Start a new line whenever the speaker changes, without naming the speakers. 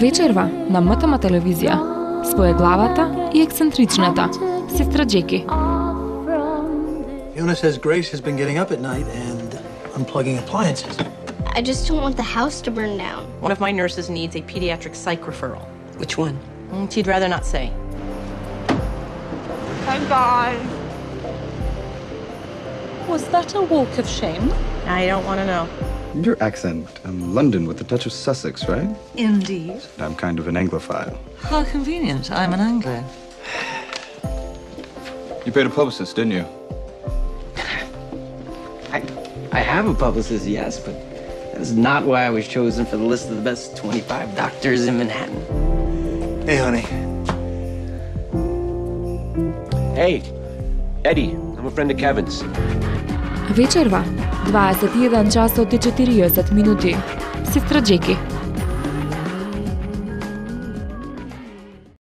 Вечерва на МТМ телевизија, своеглавата и ексцентричната сестра Джеки.
Fiona says Grace has been getting up at night and unplugging appliances.
I just don't want the house to burn down.
One of my nurses needs a pediatric psych referral.
Which one?
She'd rather not say.
Hi, guys. Was that a walk of shame?
I don't want to know.
Your accent, London with a touch of Sussex, right?
Indeed.
I'm kind of an Anglophile.
How convenient. I'm an Anglo.
You paid a publicist, didn't you?
I have a publicist, yes, but that's not why I was chosen for the list of the best 25 doctors in Manhattan.
Hey, honey.
Hey, Eddie, I'm a friend of Kevin's.
Вечерва, 21 часот и 40 минути. Сестра Джеки.